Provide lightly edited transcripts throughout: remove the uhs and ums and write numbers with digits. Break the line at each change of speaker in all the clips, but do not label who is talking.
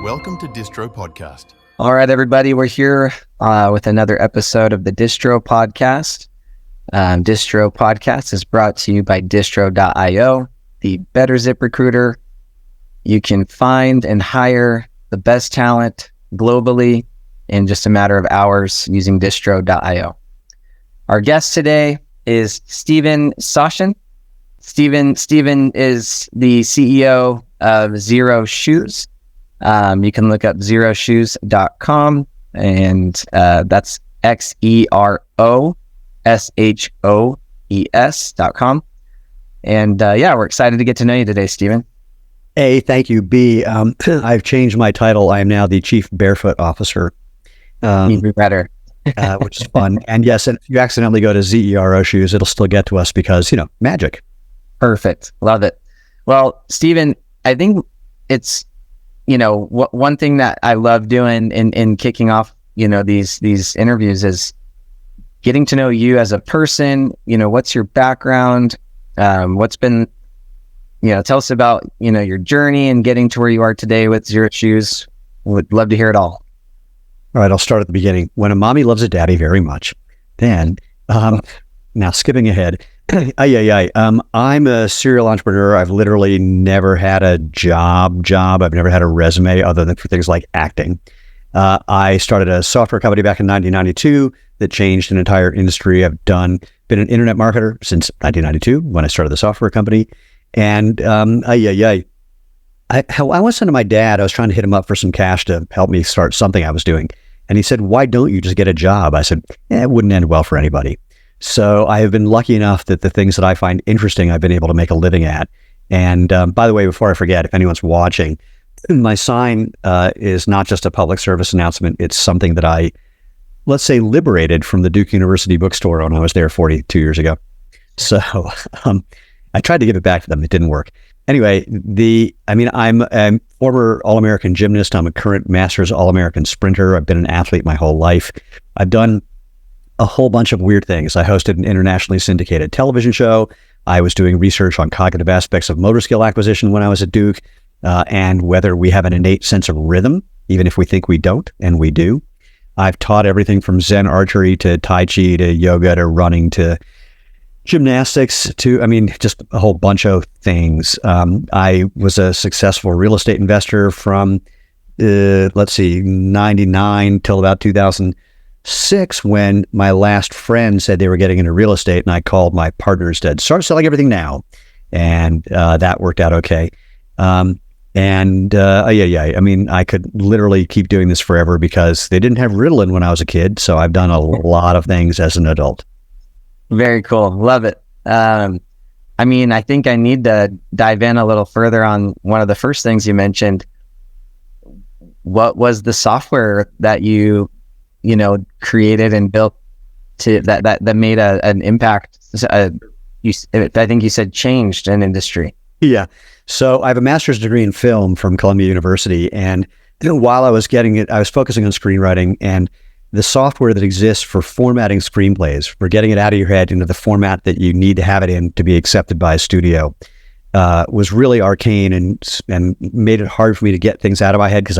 Welcome to Distro Podcast.
All right, everybody, we're here with another episode of the Distro Podcast. Distro Podcast is brought to you by Distro.io, the better zip recruiter. You can find and hire the best talent globally in just a matter of hours using Distro.io. Our guest today is Sashen. Steven is the CEO of Zero Shoes. You can look up zeroshoes.com, and that's XEROSHOES.com. And we're excited to get to know you today, Steven.
A, thank you. B, I've changed my title. I am now the Chief Barefoot Officer.
Even better.
Which is fun. And yes, and if you accidentally go to ZERO Shoes, it'll still get to us because, magic.
Perfect. Love it. Well, Steven, I think it's, one thing that I love doing in kicking off, these interviews is getting to know you as a person. What's your background? What's been, tell us about, your journey and getting to where you are today with Zero Shoes. Would love to hear it all.
All right, I'll start at the beginning. When a mommy loves a daddy very much, then, now skipping ahead, I'm a serial entrepreneur. I've literally never had a job. I've never had a resume other than for things like acting. I started a software company back in 1992 that changed an entire industry. I've been an internet marketer since 1992 when I started the software company. And I once said to my dad, I was trying to hit him up for some cash to help me start something I was doing. And he said, "Why don't you just get a job?" I said, it wouldn't end well for anybody. So I have been lucky enough that the things that I find interesting, I've been able to make a living at. And by the way, before I forget, if anyone's watching, my sign is not just a public service announcement. It's something that I, let's say, liberated from the Duke University bookstore when I was there 42 years ago. So I tried to give it back to them. It didn't work. Anyway, I'm a former All-American gymnast. I'm a current Masters All-American sprinter. I've been an athlete my whole life. I've done a whole bunch of weird things. I hosted an internationally syndicated television show. I was doing research on cognitive aspects of motor skill acquisition when I was at Duke, and whether we have an innate sense of rhythm, even if we think we don't, and we do. I've taught everything from Zen archery to Tai Chi to yoga to running to gymnastics to, just a whole bunch of things. I was a successful real estate investor from, 99 till about 2006 when my last friend said they were getting into real estate, and I called my partner and said, "Start selling everything now." And that worked out okay. I could literally keep doing this forever because they didn't have Ritalin when I was a kid. So I've done a lot of things as an adult.
Very cool. Love it. I think I need to dive in a little further on one of the first things you mentioned. What was the software that you created and built that made an impact? I think you said changed an industry.
Yeah. So I have a master's degree in film from Columbia University. And while I was getting it, I was focusing on screenwriting, and the software that exists for formatting screenplays, for getting it out of your head into the format that you need to have it in to be accepted by a studio, was really arcane and made it hard for me to get things out of my head because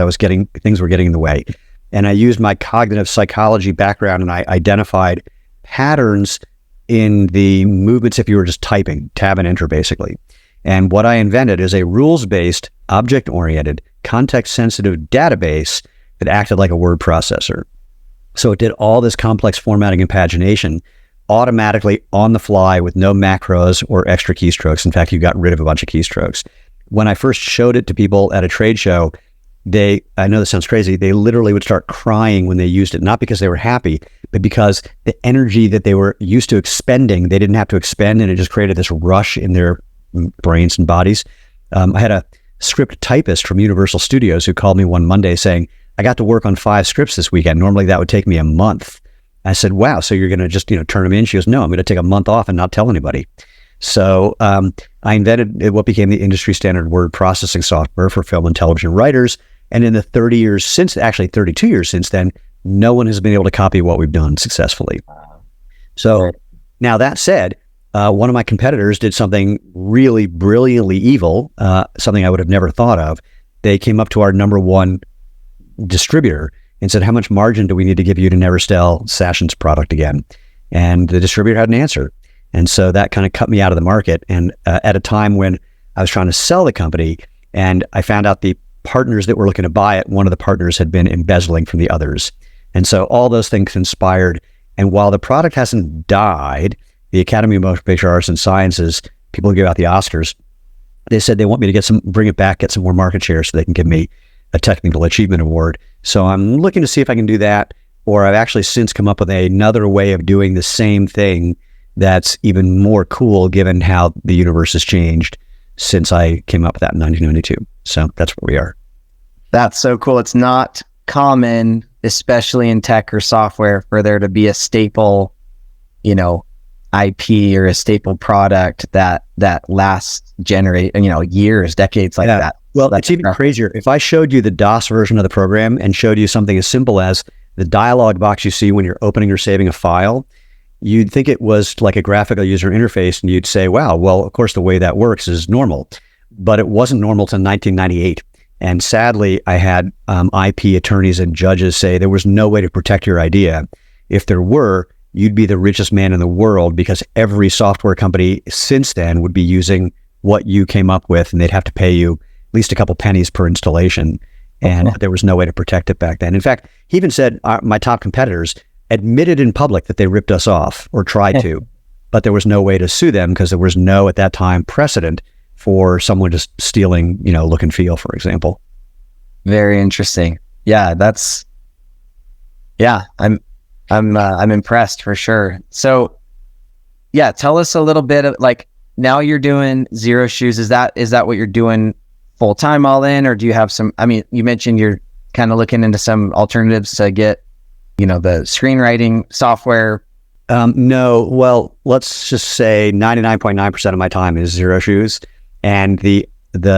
things were getting in the way. And I used my cognitive psychology background, and I identified patterns in the movements if you were just typing, tab and enter basically. And what I invented is a rules-based, object-oriented, context-sensitive database that acted like a word processor. So it did all this complex formatting and pagination automatically on the fly with no macros or extra keystrokes. In fact, you got rid of a bunch of keystrokes. When I first showed it to people at a trade show, I know this sounds crazy, they literally would start crying when they used it, not because they were happy, but because the energy that they were used to expending, they didn't have to expend, and it just created this rush in their brains and bodies. I had a script typist from Universal Studios who called me one Monday saying, "I got to work on 5 scripts this weekend. Normally that would take me a month." I said, "Wow, so you're going to just, turn them in?" She goes, "No, I'm going to take a month off and not tell anybody." So I invented what became the industry standard word processing software for film and television writers. And in the 32 years since then, no one has been able to copy what we've done successfully. So now that said, one of my competitors did something really brilliantly evil, something I would have never thought of. They came up to our number one distributor and said, how much margin do we need to give you to never sell Sashen's product again? And the distributor had an answer. And so that kind of cut me out of the market. And at a time when I was trying to sell the company, and I found out the partners that were looking to buy it, one of the partners had been embezzling from the others. And so all those things conspired. And while the product hasn't died, the Academy of Motion Picture Arts and Sciences, people who give out the Oscars, they said they want me to bring it back, get some more market share so they can give me a technical achievement award. So I'm looking to see if I can do that, or I've actually since come up with another way of doing the same thing that's even more cool given how the universe has changed since I came up with that in 1992. So that's where we are.
That's so cool. It's not common, especially in tech or software, for there to be a staple, IP or a staple product that lasts years, decades like that.
Well, it's even crazier. If I showed you the DOS version of the program and showed you something as simple as the dialog box you see when you're opening or saving a file, you'd think it was like a graphical user interface, and you'd say, wow, well, of course, the way that works is normal. But it wasn't normal till 1998. And sadly, I had IP attorneys and judges say there was no way to protect your idea. If there were, you'd be the richest man in the world, because every software company since then would be using what you came up with, and they'd have to pay you at least a couple pennies per installation. And there was no way to protect it back then. In fact, he even said my top competitors admitted in public that they ripped us off or tried to, but there was no way to sue them because there was no, at that time, precedent for someone just stealing, look and feel, for example.
Very interesting. Yeah, I'm impressed for sure. So yeah, tell us a little bit of, like, now you're doing Zero Shoes. Is that what you're doing full time, all in, or do you have some, you mentioned you're kind of looking into some alternatives to get, the screenwriting software?
No, well, let's just say 99.9% of my time is Zero Shoes, and the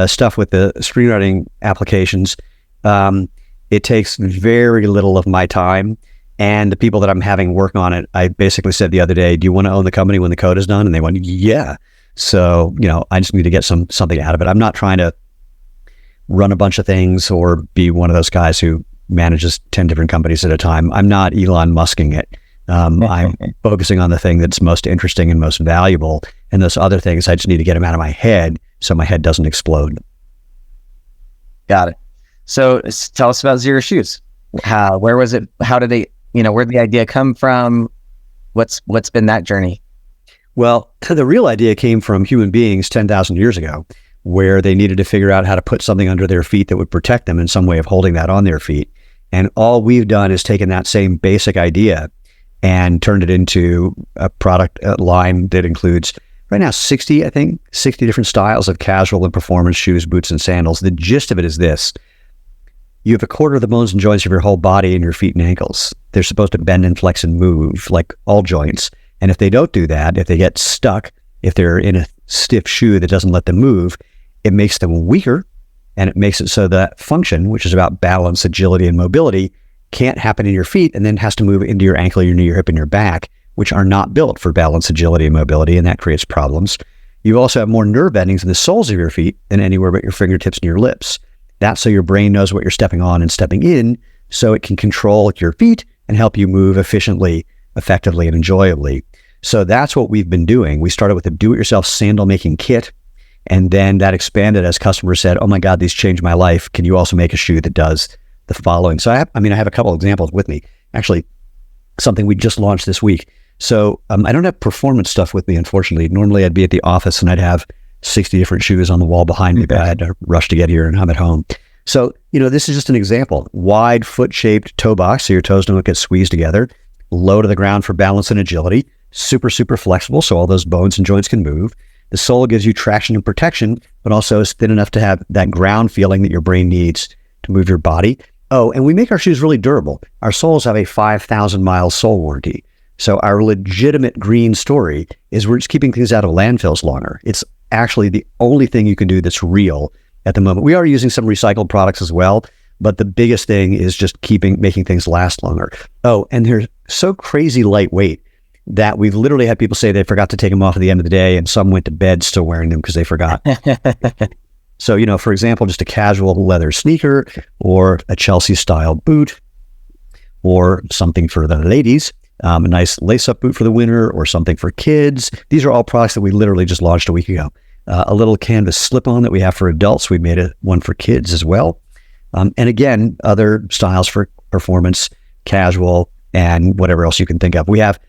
stuff with the screenwriting applications, it takes very little of my time. And the people that I'm having work on it, I basically said the other day, do you want to own the company when the code is done? And they went, yeah. So, I just need to get something out of it. I'm not trying to run a bunch of things or be one of those guys who manages 10 different companies at a time. I'm not Elon Musking it. I'm focusing on the thing that's most interesting and most valuable. And those other things, I just need to get them out of my head so my head doesn't explode.
Got it. So tell us about Zero Shoes. Where was it? How did where'd the idea come from? What's been that journey?
Well, the real idea came from human beings 10,000 years ago, where they needed to figure out how to put something under their feet that would protect them in some way of holding that on their feet. And all we've done is taken that same basic idea and turned it into a product line that includes right now 60 different styles of casual and performance shoes, boots, and sandals. The gist of it is this: you have a quarter of the bones and joints of your whole body in your feet and ankles. They're supposed to bend and flex and move like all joints. And if they don't do that, if they get stuck, if they're in a stiff shoe that doesn't let them move, it makes them weaker, and it makes it so that function, which is about balance, agility, and mobility, can't happen in your feet and then has to move into your ankle, your knee, your hip, and your back, which are not built for balance, agility, and mobility, and that creates problems. You also have more nerve endings in the soles of your feet than anywhere but your fingertips and your lips. That's so your brain knows what you're stepping on and stepping in, so it can control your feet and help you move efficiently, effectively, and enjoyably. So that's what we've been doing. We started with a do-it-yourself sandal making kit, and then that expanded as customers said, oh my God, these changed my life. Can you also make a shoe that does the following? So I have a couple examples with me. Actually, something we just launched this week. So I don't have performance stuff with me, unfortunately. Normally I'd be at the office and I'd have 60 different shoes on the wall behind me, but I had to rush to get here and I'm at home. So, this is just an example. Wide foot-shaped toe box so your toes don't get squeezed together. Low to the ground for balance and agility. Super, super flexible so all those bones and joints can move. The sole gives you traction and protection, but also is thin enough to have that ground feeling that your brain needs to move your body. Oh, and we make our shoes really durable. Our soles have a 5,000-mile sole warranty. So our legitimate green story is we're just keeping things out of landfills longer. It's actually the only thing you can do that's real at the moment. We are using some recycled products as well, but the biggest thing is just making things last longer. Oh, and they're so crazy lightweight that we've literally had people say they forgot to take them off at the end of the day, and some went to bed still wearing them because they forgot. So, for example, just a casual leather sneaker or a Chelsea style boot or something for the ladies, a nice lace-up boot for the winter or something for kids. These are all products that we literally just launched a week ago. A little canvas slip-on that we have for adults. We made one for kids as well. And again, other styles for performance, casual, and whatever else you can think of. We have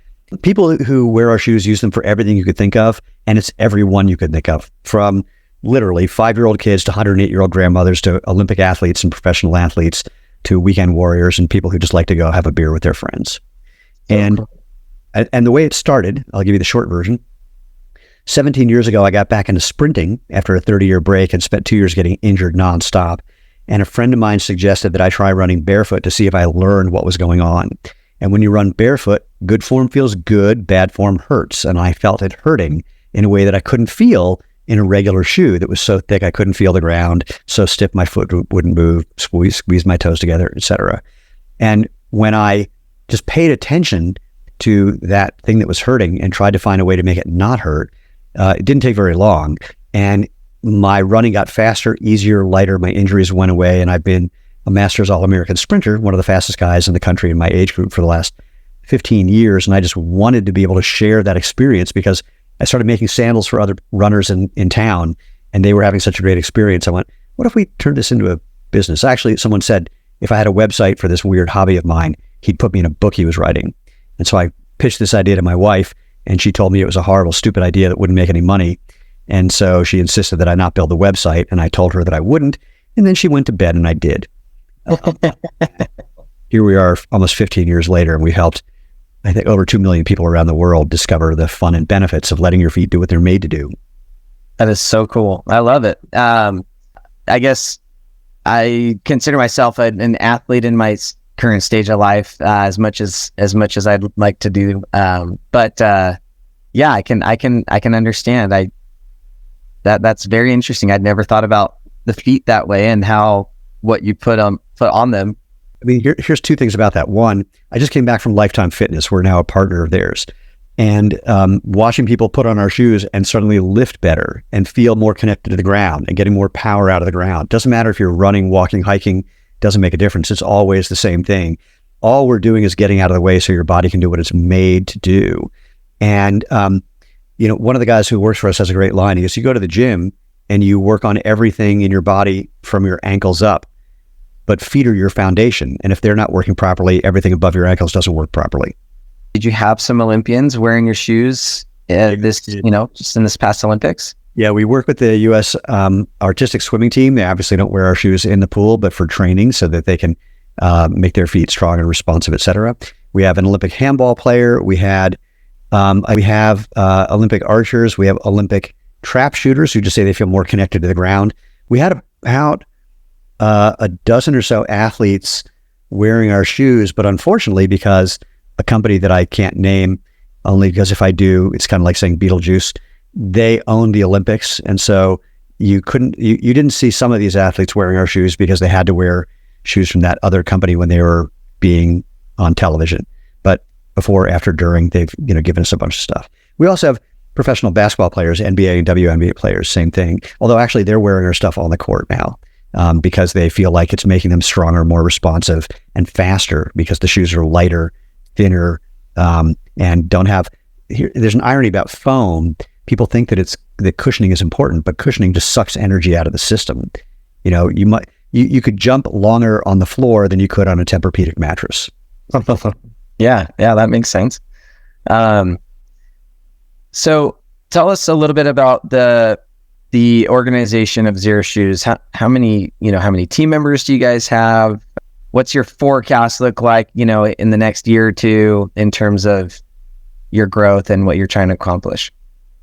people who wear our shoes, use them for everything you could think of, and it's everyone you could think of, from literally 5-year-old kids to 108-year-old grandmothers to Olympic athletes and professional athletes to weekend warriors and people who just like to go have a beer with their friends. And the way it started, I'll give you the short version. 17 years ago, I got back into sprinting after a 30-year break and spent 2 years getting injured nonstop. And a friend of mine suggested that I try running barefoot to see if I learned what was going on. And when you run barefoot, good form feels good, bad form hurts. And I felt it hurting in a way that I couldn't feel in a regular shoe that was so thick I couldn't feel the ground, so stiff my foot wouldn't move, squeeze my toes together, etc. And when I just paid attention to that thing that was hurting and tried to find a way to make it not hurt, it didn't take very long. And my running got faster, easier, lighter. My injuries went away, and I've been a Masters All-American sprinter, one of the fastest guys in the country in my age group for the last 15 years. And I just wanted to be able to share that experience because I started making sandals for other runners in town, and they were having such a great experience. I went, what if we turned this into a business? Actually, someone said, if I had a website for this weird hobby of mine, he'd put me in a book he was writing. And so I pitched this idea to my wife, and she told me it was a horrible, stupid idea that wouldn't make any money. And so she insisted that I not build the website, and I told her that I wouldn't. And then she went to bed, and I did. Here we are almost 15 years later, and we helped, I think, over 2 million people around the world discover the fun and benefits of letting your feet do what they're made to do.
That is so cool. I love it. I guess I consider myself an athlete in my current stage of life, as much as I'd like to do. But yeah, I can understand. That's very interesting. I'd never thought about the feet that way and what you put on them.
I mean, here's two things about that. One, I just came back from Lifetime Fitness. We're now a partner of theirs. And watching people put on our shoes and suddenly lift better and feel more connected to the ground and getting more power out of the ground. Doesn't matter if you're running, walking, hiking, doesn't make a difference. It's always the same thing. All we're doing is getting out of the way so your body can do what it's made to do. And, one of the guys who works for us has a great line. He goes, you go to the gym and you work on everything in your body from your ankles up, but feet are your foundation. And if they're not working properly, everything above your ankles doesn't work properly.
Did you have some Olympians wearing your shoes just in this past Olympics?
Yeah, we work with the U.S. Artistic swimming team. They obviously don't wear our shoes in the pool, but for training so that they can make their feet strong and responsive, et cetera. We have an Olympic handball player. We have Olympic archers. We have Olympic trap shooters who just say they feel more connected to the ground. We had about a dozen or so athletes wearing our shoes, but unfortunately, because a company that I can't name, only because if I do, it's kind of like saying Beetlejuice, they own the Olympics. And so you didn't see some of these athletes wearing our shoes because they had to wear shoes from that other company when they were being on television. But before, after, during, they've given us a bunch of stuff. We also have professional basketball players, NBA and WNBA players, same thing. Although actually they're wearing our stuff on the court now because they feel like it's making them stronger, more responsive, and faster because the shoes are lighter, thinner, and don't have. There's an irony about foam. People think that cushioning is important, but cushioning just sucks energy out of the system. You could jump longer on the floor than you could on a Tempur-Pedic mattress.
Yeah, that makes sense. So tell us a little bit about the organization of Zero Shoes. How many team members do you guys have? What's your forecast look like, in the next year or two in terms of your growth and what you're trying to accomplish?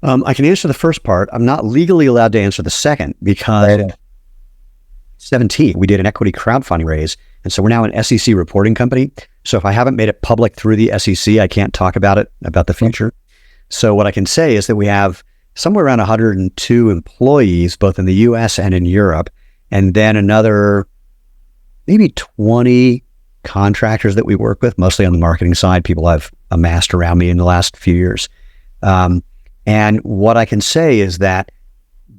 I can answer the first part. I'm not legally allowed to answer the second because 2017, we did an equity crowdfunding raise. And so we're now an SEC reporting company. So if I haven't made it public through the SEC, I can't talk about the future. So what I can say is that we have somewhere around 102 employees, both in the US and in Europe, and then another maybe 20 contractors that we work with, mostly on the marketing side, people I've amassed around me in the last few years. And what I can say is that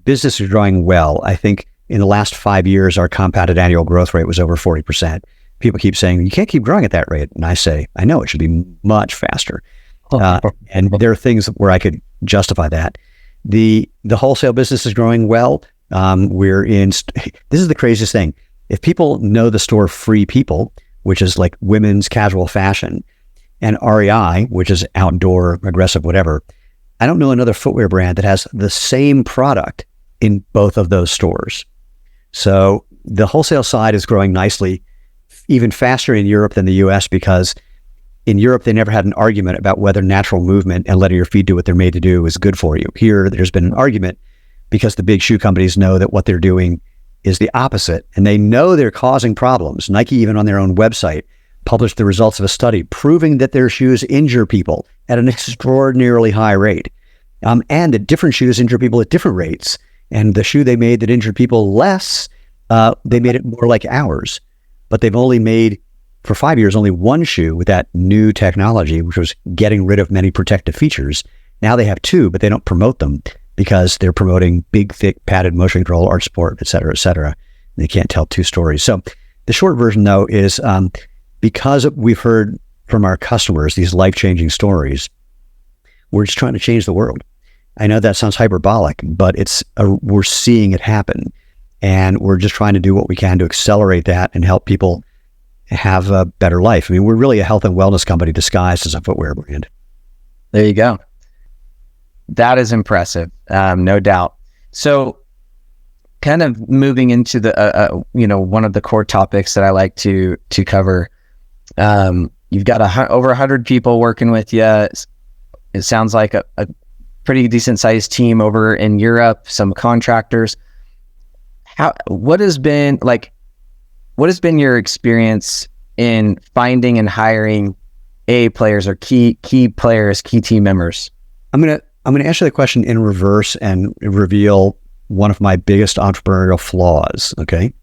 business is growing well. I think in the last 5 years, our compounded annual growth rate was over 40%. People keep saying, you can't keep growing at that rate. And I say, I know, it should be much faster. And there are things where I could justify that. The wholesale business is growing well. This is the craziest thing. If people know the store Free People, which is like women's casual fashion, and REI, which is outdoor, aggressive, whatever, I don't know another footwear brand that has the same product in both of those stores. So the wholesale side is growing nicely, even faster in Europe than the US, because in Europe, they never had an argument about whether natural movement and letting your feet do what they're made to do is good for you. Here, there's been an argument because the big shoe companies know that what they're doing is the opposite, and they know they're causing problems. Nike, even on their own website, published the results of a study proving that their shoes injure people at an extraordinarily high rate, and that different shoes injure people at different rates. And the shoe they made that injured people less, they made it more like ours. But they've only made, for 5 years, only one shoe with that new technology, which was getting rid of many protective features. Now they have two, but they don't promote them because they're promoting big, thick, padded motion control, arch support, et cetera, et cetera. And they can't tell two stories. So the short version, though, is because we've heard from our customers these life-changing stories, we're just trying to change the world. I know that sounds hyperbolic, but we're seeing it happen. And we're just trying to do what we can to accelerate that and help people have a better life. I mean, we're really a health and wellness company disguised as a footwear brand.
There you go. That is impressive, no doubt. So kind of moving into the, one of the core topics that I like to cover. You've got over 100 people working with you. It sounds like a pretty decent sized team over in Europe, some contractors. What has been your experience in finding and hiring A players or key players, key team members? I'm gonna answer the question in reverse and reveal one of my biggest entrepreneurial flaws. Okay,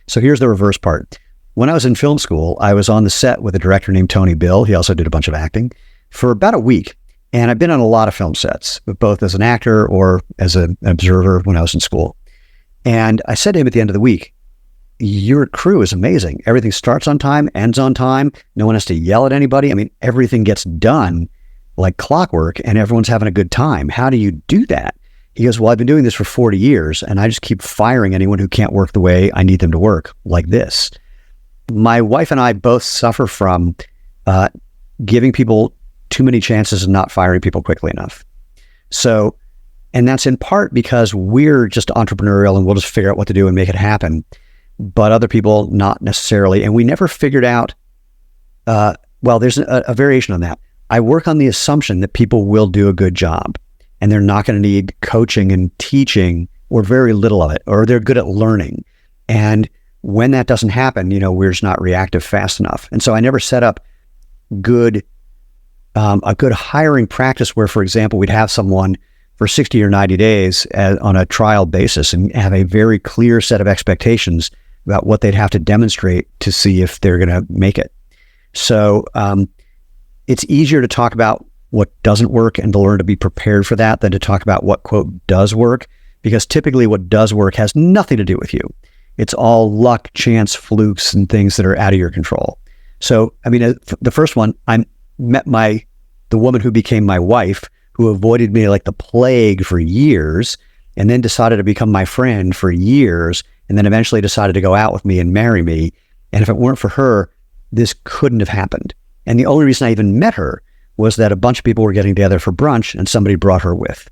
so here's the reverse part. When I was in film school, I was on the set with a director named Tony Bill. He also did a bunch of acting for about a week, and I've been on a lot of film sets, both as an actor or as an observer when I was in school. And I said to him at the end of the week, your crew is amazing. Everything starts on time, ends on time. No one has to yell at anybody. I mean, everything gets done like clockwork and everyone's having a good time. How do you do that? He goes, well, I've been doing this for 40 years and I just keep firing anyone who can't work the way I need them to work, like this. My wife and I both suffer from giving people too many chances and not firing people quickly enough. So, and that's in part because we're just entrepreneurial and we'll just figure out what to do and make it happen. But other people, not necessarily. And we never figured out, there's a variation on that. I work on the assumption that people will do a good job and they're not going to need coaching and teaching or very little of it, or they're good at learning. And when that doesn't happen, we're just not reactive fast enough. And so I never set up a good hiring practice where, for example, we'd have someone for 60 or 90 days on a trial basis and have a very clear set of expectations about what they'd have to demonstrate to see if they're going to make it. So it's easier to talk about what doesn't work and to learn to be prepared for that than to talk about what, quote, does work, because typically what does work has nothing to do with you. It's all luck, chance, flukes, and things that are out of your control. So, I mean, the first one, I met the woman who became my wife, who avoided me like the plague for years, and then decided to become my friend for years, and then eventually decided to go out with me and marry me. And if it weren't for her, this couldn't have happened. And the only reason I even met her was that a bunch of people were getting together for brunch, and somebody brought her with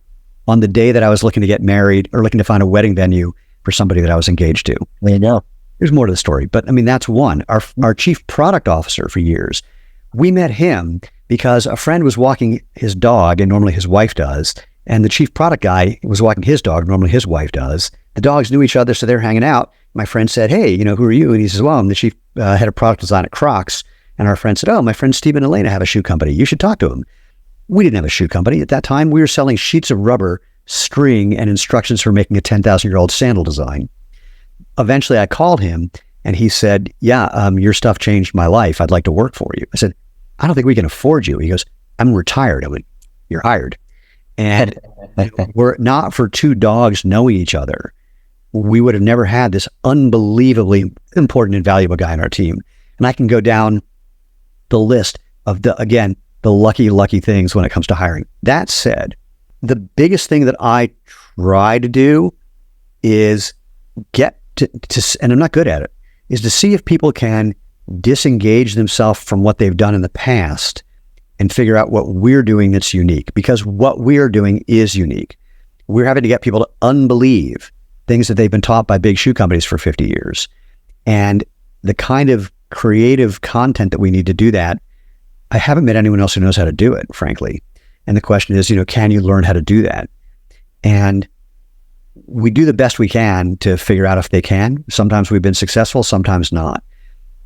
on the day that I was looking to get married or looking to find a wedding venue for somebody that I was engaged to. There you go.
There's more to the story, but I mean, that's one. Our chief product officer for years, we met him because a friend was walking his dog, and normally his wife does, and the chief product guy was walking his dog, normally his wife does. The dogs knew each other, so they're hanging out. My friend said, hey, who are you? And he says, well, I'm the chief head of product design at Crocs. And our friend said, oh, my friend Steve and Elena have a shoe company. You should talk to them. We didn't have a shoe company. At that time, we were selling sheets of rubber, string, and instructions for making a 10,000-year-old sandal design. Eventually, I called him, and he said, yeah, your stuff changed my life. I'd like to work for you. I said, I don't think we can afford you. He goes, I'm retired. I went, you're hired. And we're not for two dogs knowing each other. we would have never had this unbelievably important and valuable guy on our team. And I can go down the list of the lucky things when it comes to hiring. That said, the biggest thing that I try to do is get to, and I'm not good at it, is to see if people can disengage themselves from what they've done in the past and figure out what we're doing that's unique, because what we're doing is unique. We're having to get people to unbelieve things that they've been taught by big shoe companies for 50 years. And the kind of creative content that we need to do that, I haven't met anyone else who knows how to do it, frankly. And the question is, can you learn how to do that? And we do the best we can to figure out if they can. Sometimes we've been successful, sometimes not.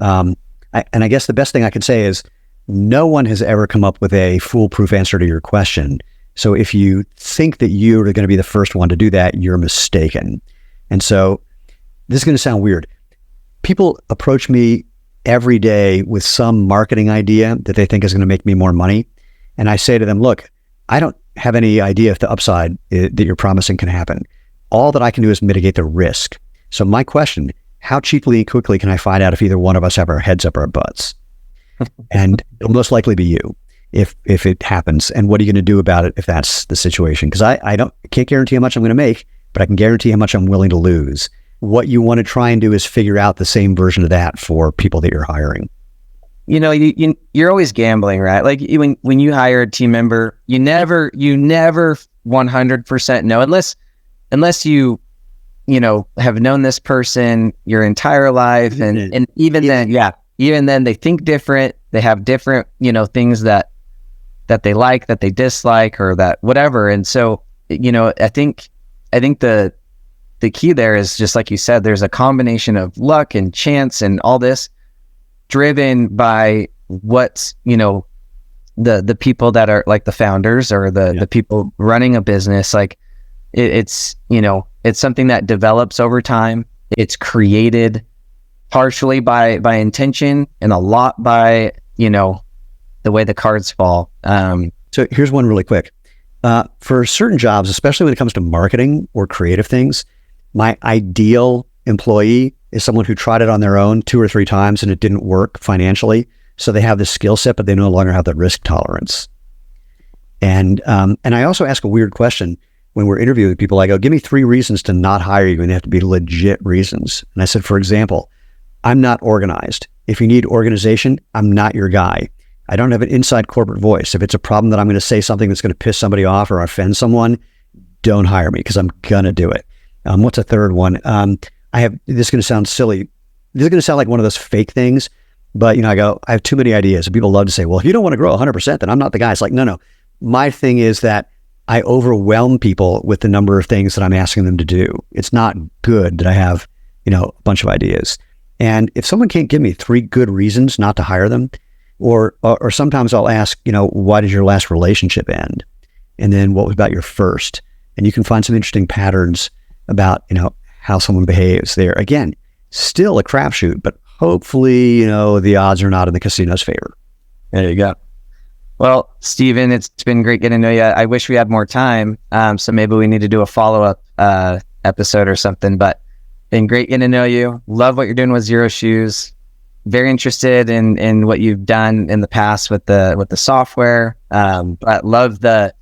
I guess the best thing I can say is no one has ever come up with a foolproof answer to your question. So if you think that you're going to be the first one to do that, you're mistaken. And so this is going to sound weird. People approach me every day with some marketing idea that they think is going to make me more money. And I say to them, look, I don't have any idea if the upside that you're promising can happen. All that I can do is mitigate the risk. So my question, how cheaply and quickly can I find out if either one of us have our heads up our butts? And it'll most likely be you if it happens. And what are you going to do about it if that's the situation? Because I can't guarantee how much I'm going to make, but I can guarantee how much I'm willing to lose. What you want to try and do is figure out the same version of that for people that you're hiring.
You're always gambling, right? Like when you hire a team member, you never 100% know unless you have known this person your entire life, and even then they think different. They have different things that they like, that they dislike, or that whatever. And so I think the key there is just like you said. There's a combination of luck and chance and all this, driven by what's the people that are like the founders or the people running a business. Like it's something that develops over time. It's created partially by intention and a lot by the way the cards fall.
So here's one really quick. For certain jobs, especially when it comes to marketing or creative things, my ideal employee is someone who tried it on their own 2 or 3 times and it didn't work financially. So they have the skill set, but they no longer have the risk tolerance. And I also ask a weird question when we're interviewing people. I go, give me 3 reasons to not hire you, and they have to be legit reasons. And I said, for example, I'm not organized. If you need organization, I'm not your guy. I don't have an inside corporate voice. If it's a problem that I'm going to say something that's going to piss somebody off or offend someone, don't hire me because I'm going to do it. What's a third one? This is going to sound silly. This is going to sound like one of those fake things, but I have too many ideas. And people love to say, well, if you don't want to grow 100%, then I'm not the guy. It's like, no. My thing is that I overwhelm people with the number of things that I'm asking them to do. It's not good that I have, a bunch of ideas. And if someone can't give me 3 good reasons not to hire them, or sometimes I'll ask, why did your last relationship end? And then what was about your first? And you can find some interesting patterns about, how someone behaves there. Again, still a crapshoot, but hopefully, the odds are not in the casino's favor.
There you go. Well, Steven, it's been great getting to know you. I wish we had more time. So maybe we need to do a follow-up episode or something, but been great getting to know you. Love what you're doing with Zero Shoes. Very interested in what you've done in the past with the software. But love the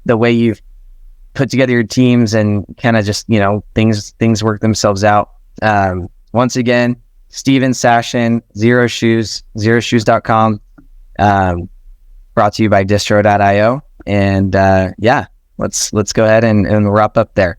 way you've put together your teams and kind of just, things work themselves out. Once again, Steven Sashen, Zero Shoes, zeroshoes.com. Brought to you by Distro.io. And let's go ahead and wrap up there.